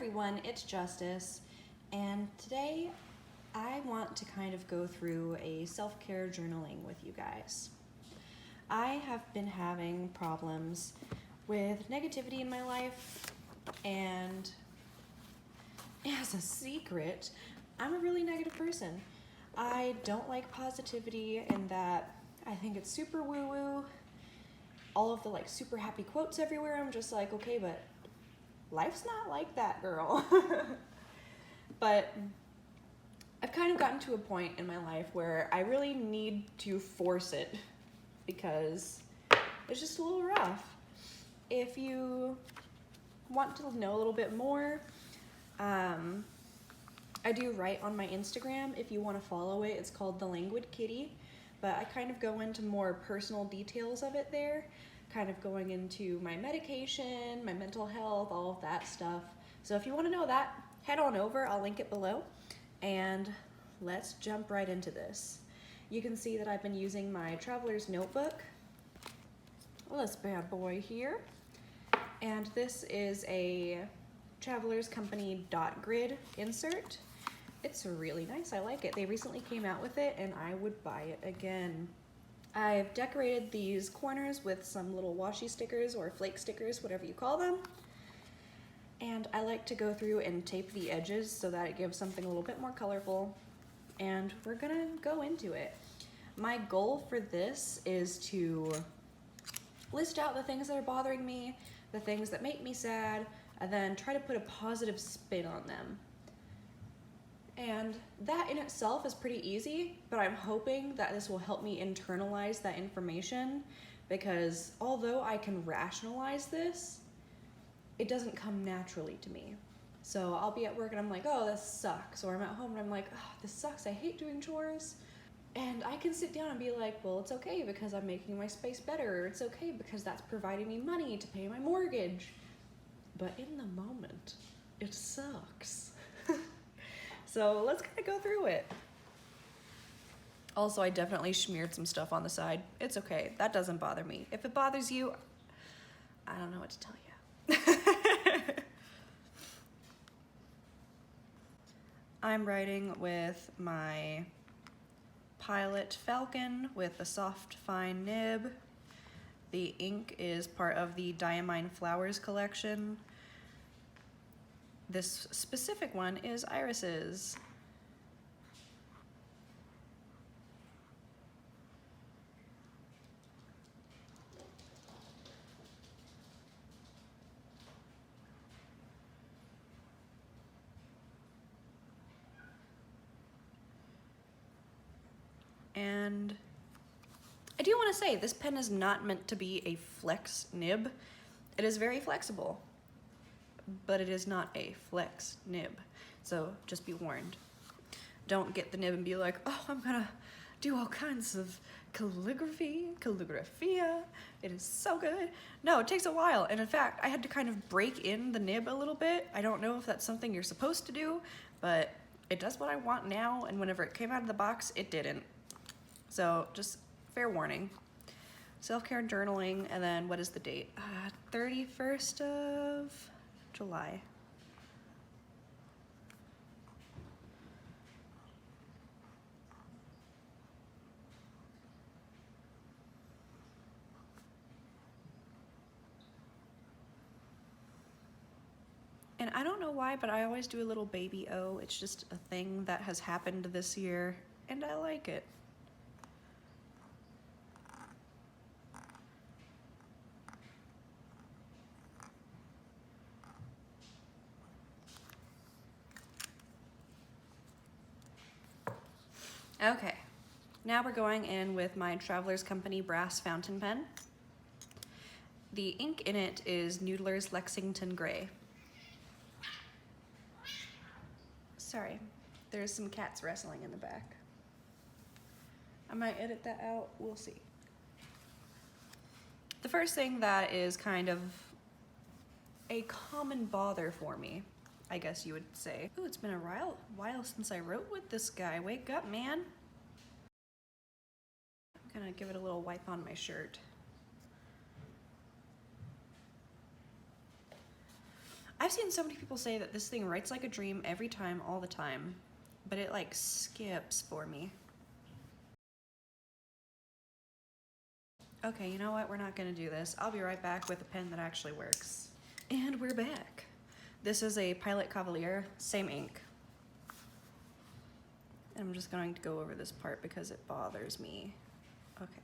everyone, it's Justice, and today I want to kind of go through a self-care journaling with you guys. I have been having problems with negativity in my life, and as a secret, I'm a really negative person. I don't like positivity in that I think it's super woo-woo. All of the super happy quotes everywhere, I'm just like, okay, but life's not like that, girl. But I've kind of gotten to a point in my life where I really need to force it because it's just a little rough. If you want to know a little bit more, I do write on my Instagram. If you want to follow it, it's called The Languid Kitty, but I kind of go into more personal details of it there, kind of going into my medication, my mental health, all of that stuff. So if you want to know that, head on over. I'll link it below, and let's jump right into this. You can see that I've been using my Traveler's Notebook, this bad boy here, and this is a Travelers Company dot grid insert. It's really nice, I like it. They recently came out with it and I would buy it again. I've decorated these corners with some little washi stickers or flake stickers, whatever you call them. And I like to go through and tape the edges so that it gives something a little bit more colorful. And we're gonna go into it. My goal for this is to list out the things that are bothering me, the things that make me sad, and then try to put a positive spin on them. And that in itself is pretty easy, but I'm hoping that this will help me internalize that information, because although I can rationalize this, it doesn't come naturally to me. So I'll be at work and I'm like, oh, this sucks. Or I'm at home and I'm like, oh, this sucks, I hate doing chores. And I can sit down and be like, well, it's okay because I'm making my space better. Or it's okay because that's providing me money to pay my mortgage. But in the moment, it sucks. So let's kind of go through it. Also, I definitely smeared some stuff on the side. It's okay, that doesn't bother me. If it bothers you, I don't know what to tell you. I'm writing with my Pilot Falcon with a soft, fine nib. The ink is part of the Diamine Flowers collection. This specific one is Iris's. And I do want to say, this pen is not meant to be a flex nib. It is very flexible, but it is not a flex nib. So just be warned. Don't get the nib and be like, oh, I'm gonna do all kinds of calligraphia. It is so good. No, it takes a while. And in fact, I had to kind of break in the nib a little bit. I don't know if that's something you're supposed to do, but it does what I want now. And whenever it came out of the box, it didn't. So just fair warning. Self-care journaling, and then what is the date? 31st of July. And I don't know why, but I always do a little baby O. It's just a thing that has happened this year, and I like it. Okay, now we're going in with my Traveler's Company brass fountain pen. The ink in it is Noodler's Lexington Gray. Sorry, there's some cats wrestling in the back. I might edit that out, we'll see. The first thing that is kind of a common bother for me, I guess you would say. Ooh, it's been a while since I wrote with this guy. Wake up, man. I'm gonna give it a little wipe on my shirt. I've seen so many people say that this thing writes like a dream every time, all the time, but it like skips for me. Okay, you know what? We're not gonna do this. I'll be right back with a pen that actually works. And we're back. This is a Pilot Cavalier, same ink. I'm just going to go over this part because it bothers me. Okay.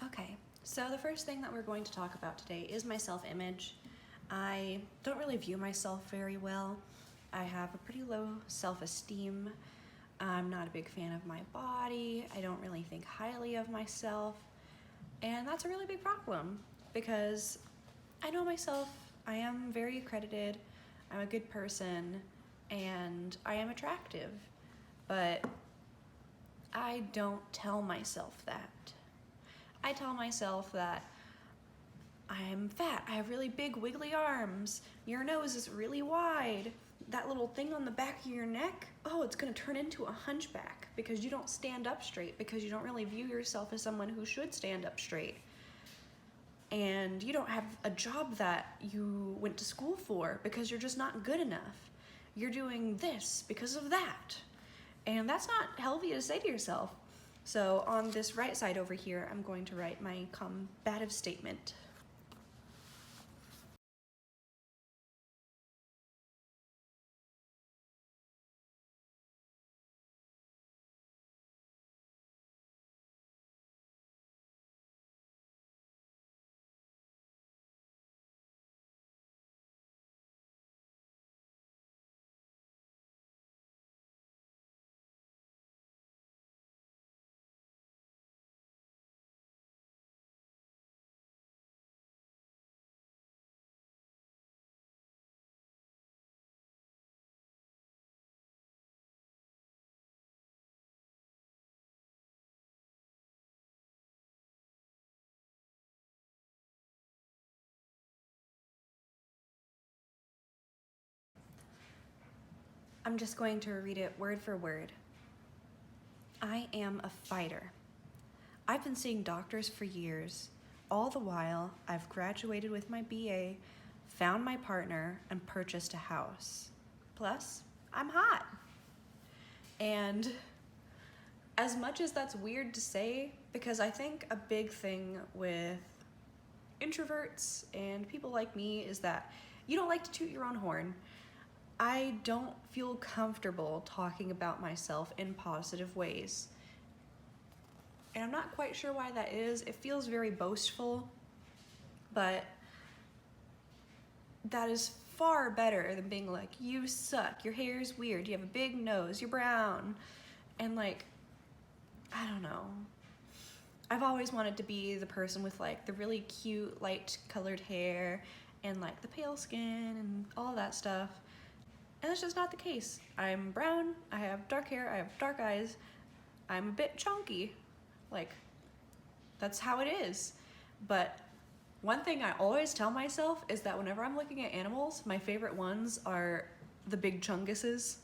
Okay, so the first thing that we're going to talk about today is my self-image. I don't really view myself very well. I have a pretty low self-esteem. I'm not a big fan of my body. I don't really think highly of myself. And that's a really big problem because I know myself. I am very accredited. I'm a good person and I am attractive. But I don't tell myself that. I tell myself that I'm fat, I have really big wiggly arms, your nose is really wide, that little thing on the back of your neck, oh, it's gonna turn into a hunchback because you don't stand up straight, because you don't really view yourself as someone who should stand up straight. And you don't have a job that you went to school for because you're just not good enough. You're doing this because of that. And that's not healthy to say to yourself. So on this right side over here, I'm going to write my combative statement. I'm just going to read it word for word. I am a fighter. I've been seeing doctors for years. All the while, I've graduated with my BA, found my partner, and purchased a house. Plus, I'm hot. And as much as that's weird to say, because I think a big thing with introverts and people like me is that you don't like to toot your own horn. I don't feel comfortable talking about myself in positive ways. And I'm not quite sure why that is. It feels very boastful, but that is far better than being like, you suck, your hair is weird, you have a big nose, you're brown. And like, I don't know. I've always wanted to be the person with like the really cute light colored hair and like the pale skin and all that stuff. And that's just not the case. I'm brown, I have dark hair, I have dark eyes, I'm a bit chunky. Like, that's how it is. But one thing I always tell myself is that whenever I'm looking at animals, my favorite ones are the big chunguses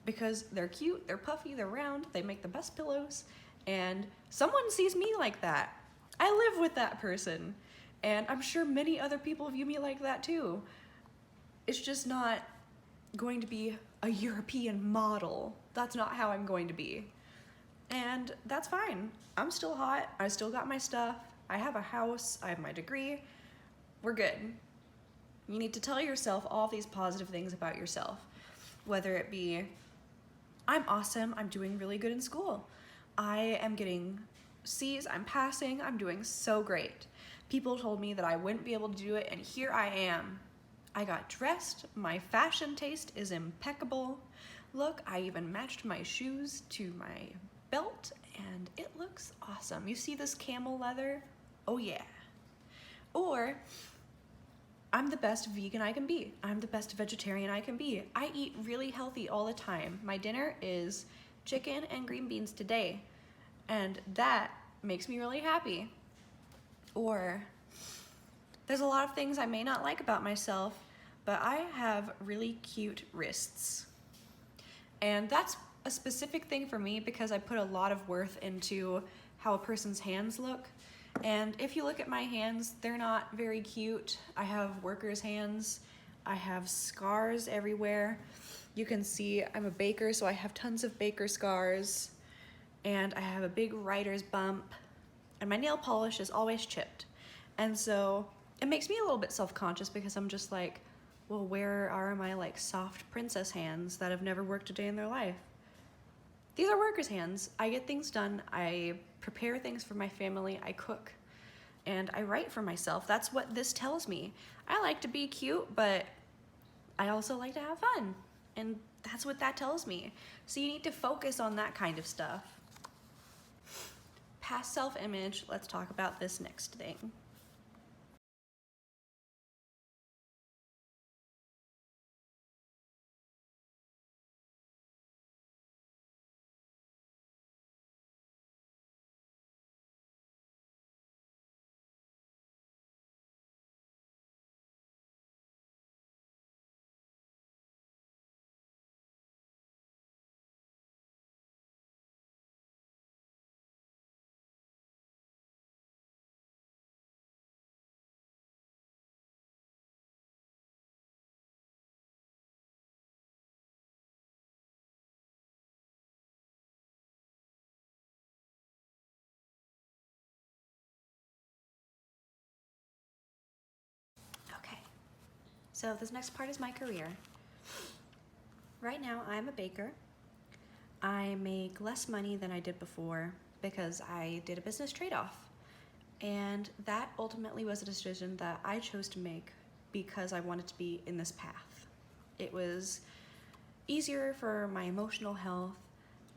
because they're cute, they're puffy, they're round, they make the best pillows, and someone sees me like that. I live with that person, and I'm sure many other people view me like that too. It's just not going to be a European model. That's not how I'm going to be. And that's fine. I'm still hot, I still got my stuff, I have a house, I have my degree, we're good. You need to tell yourself all these positive things about yourself, whether it be, I'm awesome, I'm doing really good in school, I am getting C's, I'm passing, I'm doing so great. People told me that I wouldn't be able to do it, and here I am. I got dressed, my fashion taste is impeccable. Look, I even matched my shoes to my belt, and it looks awesome. You see this camel leather? Oh yeah. Or, I'm the best vegan I can be. I'm the best vegetarian I can be. I eat really healthy all the time. My dinner is chicken and green beans today, and that makes me really happy. Or, there's a lot of things I may not like about myself, but I have really cute wrists. And that's a specific thing for me because I put a lot of worth into how a person's hands look. And if you look at my hands, they're not very cute. I have workers' hands. I have scars everywhere. You can see I'm a baker, so I have tons of baker scars. And I have a big writer's bump. And my nail polish is always chipped. And so it makes me a little bit self-conscious because I'm just like, well, where are my like soft princess hands that have never worked a day in their life? These are workers' hands. I get things done. I prepare things for my family. I cook and I write for myself. That's what this tells me. I like to be cute, but I also like to have fun. And that's what that tells me. So you need to focus on that kind of stuff. Past self-image, let's talk about this next thing. Okay, so this next part is my career. Right now, I'm a baker. I make less money than I did before because I did a business trade-off. And that ultimately was a decision that I chose to make because I wanted to be in this path. It was easier for my emotional health,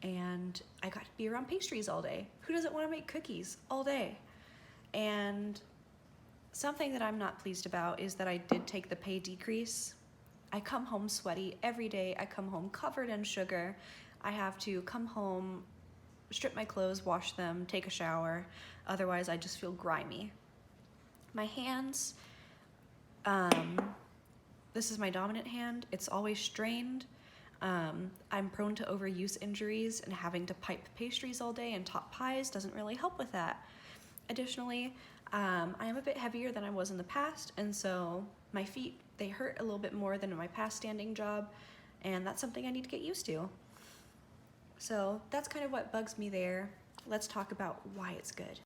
and I got to be around pastries all day. Who doesn't want to make cookies all day? And something that I'm not pleased about is that I did take the pay decrease. I come home sweaty every day. I come home covered in sugar. I have to come home, strip my clothes, wash them, take a shower. Otherwise, I just feel grimy. My hands, this is my dominant hand. It's always strained. I'm prone to overuse injuries, and having to pipe pastries all day and top pies doesn't really help with that. Additionally, I am a bit heavier than I was in the past, and so my feet, they hurt a little bit more than in my past standing job, and that's something I need to get used to. So that's kind of what bugs me there. Let's talk about why it's good.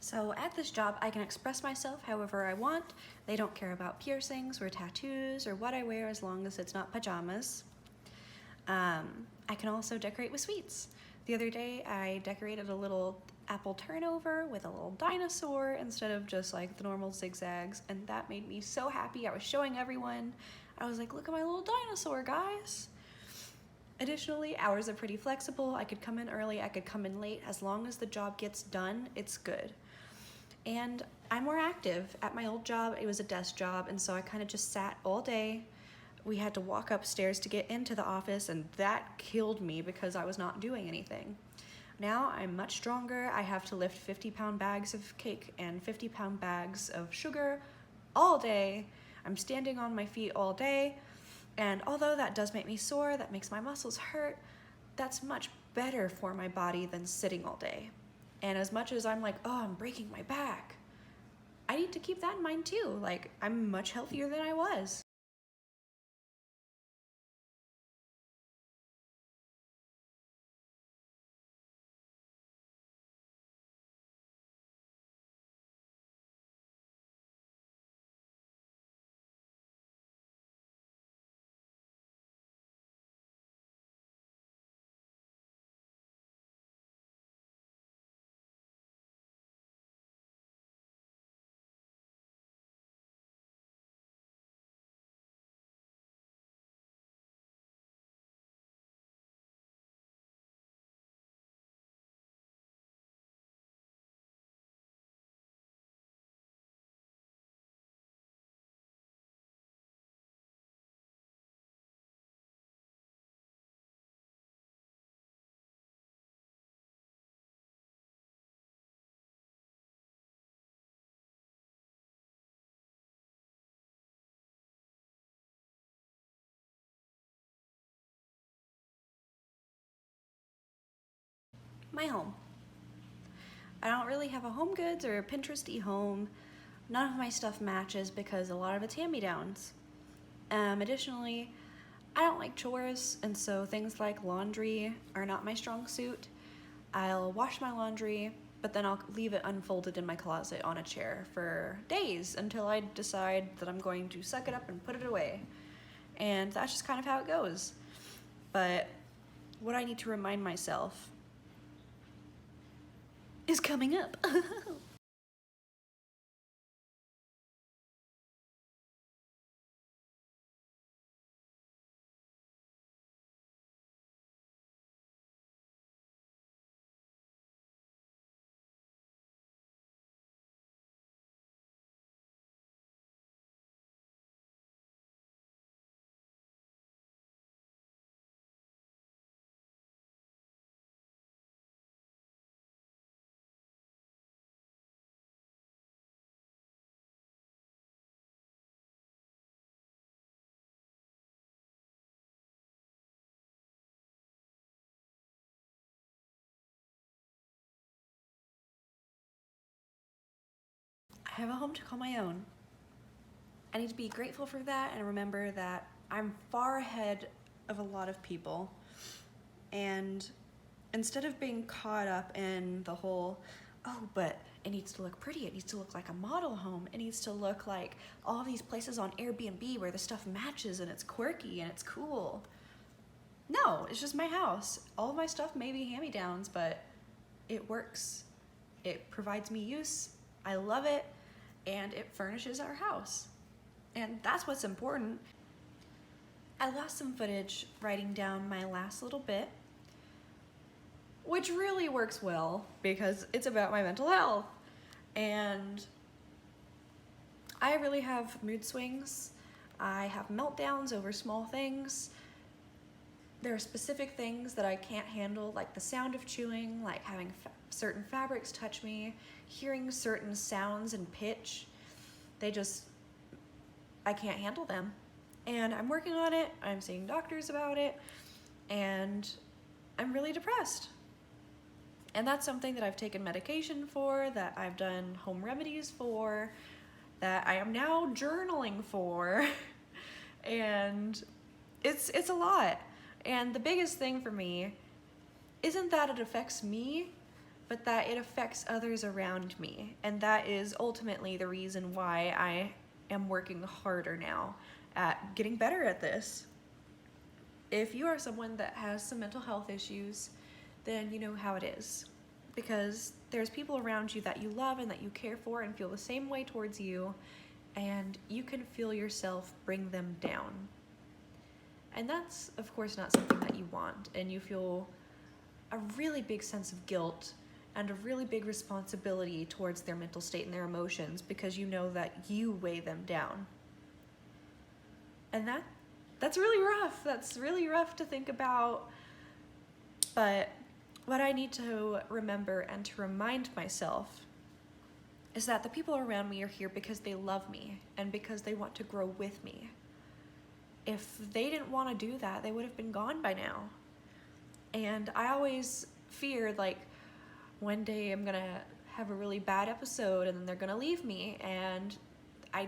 So at this job, I can express myself however I want. They don't care about piercings or tattoos or what I wear as long as it's not pajamas. I can also decorate with sweets. The other day, I decorated a little apple turnover with a little dinosaur instead of just like the normal zigzags, and that made me so happy. I was showing everyone. I was like, look at my little dinosaur, guys. Additionally, hours are pretty flexible. I could come in early, I could come in late. As long as the job gets done, it's good. And I'm more active. At my old job, it was a desk job, and so I kind of just sat all day. We had to walk upstairs to get into the office, and that killed me because I was not doing anything. Now I'm much stronger. I have to lift 50-pound bags of cake and 50-pound bags of sugar all day. I'm standing on my feet all day, and although that does make me sore, that makes my muscles hurt, that's much better for my body than sitting all day. And as much as I'm like, oh, I'm breaking my back, I need to keep that in mind too. Like, I'm much healthier than I was. my home. I don't really have a HomeGoods or a Pinteresty home. None of my stuff matches because a lot of it's hand-me-downs. Additionally, I don't like chores, and so things like laundry are not my strong suit. I'll wash my laundry, but then I'll leave it unfolded in my closet on a chair for days until I decide that I'm going to suck it up and put it away. And that's just kind of how it goes. But what I need to remind myself is coming up. I have a home to call my own. I need to be grateful for that and remember that I'm far ahead of a lot of people. And instead of being caught up in the whole, oh, but it needs to look pretty, it needs to look like a model home, it needs to look like all these places on Airbnb where the stuff matches and it's quirky and it's cool. No, it's just my house. All of my stuff may be hand-me-downs, but it works. It provides me use, I love it, and it furnishes our house. And that's what's important. I lost some footage writing down my last little bit, which really works well because it's about my mental health. And I really have mood swings. I have meltdowns over small things. There are specific things that I can't handle, like the sound of chewing, like having certain fabrics touch me, hearing certain sounds and pitch. I can't handle them. And I'm working on it, I'm seeing doctors about it, and I'm really depressed. And that's something that I've taken medication for, that I've done home remedies for, that I am now journaling for. And it's a lot. And the biggest thing for me isn't that it affects me, but that it affects others around me. And that is ultimately the reason why I am working harder now at getting better at this. If you are someone that has some mental health issues, then you know how it is. Because there's people around you that you love and that you care for and feel the same way towards you, and you can feel yourself bring them down. And that's, of course, not something that you want, and you feel a really big sense of guilt and a really big responsibility towards their mental state and their emotions because you know that you weigh them down. And that's really rough. That's really rough to think about. But what I need to remember and to remind myself is that the people around me are here because they love me and because they want to grow with me. If they didn't want to do that, they would have been gone by now. And I always feared, like, one day I'm gonna have a really bad episode and then they're gonna leave me and I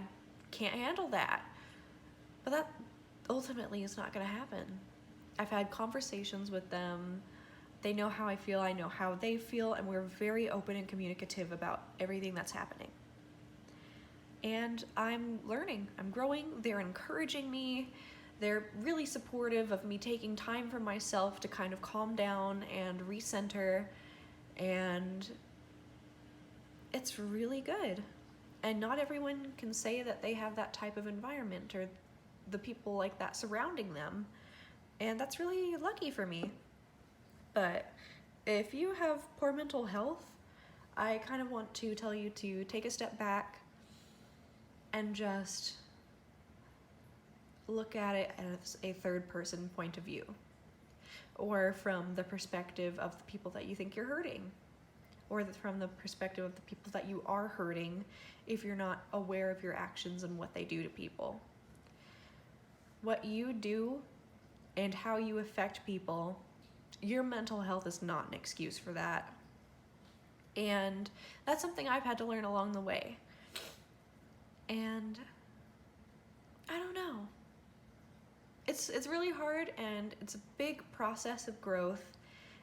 can't handle that. But that ultimately is not gonna happen. I've had conversations with them. They know how I feel, I know how they feel, and we're very open and communicative about everything that's happening. And I'm learning, I'm growing, they're encouraging me, they're really supportive of me taking time for myself to kind of calm down and recenter, and it's really good. And not everyone can say that they have that type of environment or the people like that surrounding them, and that's really lucky for me. But if you have poor mental health, I kind of want to tell you to take a step back and just look at it as a third person point of view, or from the perspective of the people that you think you're hurting, or from the perspective of the people that you are hurting if you're not aware of your actions and what they do to people. What you do and how you affect people your mental health is not an excuse for that. And that's something I've had to learn along the way. And I don't know. It's really hard, and it's a big process of growth,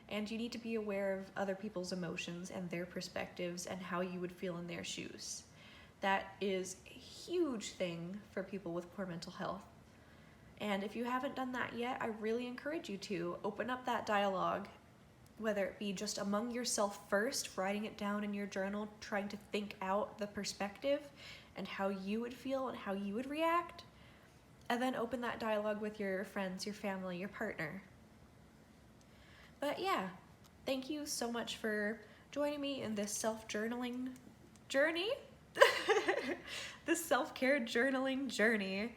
and you need to be aware of other people's emotions and their perspectives and how you would feel in their shoes. That is a huge thing for people with poor mental health. And if you haven't done that yet, I really encourage you to open up that dialogue, whether it be just among yourself first, writing it down in your journal, trying to think out the perspective and how you would feel and how you would react, and then open that dialogue with your friends, your family, your partner. But yeah, thank you so much for joining me in this self-journaling journey. This self-care journaling journey.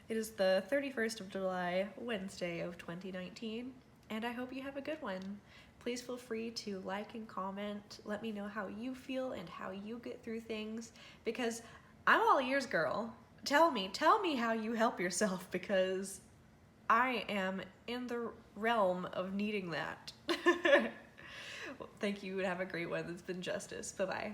It is the 31st of July, Wednesday of 2019, and I hope you have a good one. Please feel free to like and comment. Let me know how you feel and how you get through things, because I'm all ears, girl. Tell me how you help yourself, because I am in the realm of needing that. Well, thank you and have a great one. It's been Justice. Bye-bye.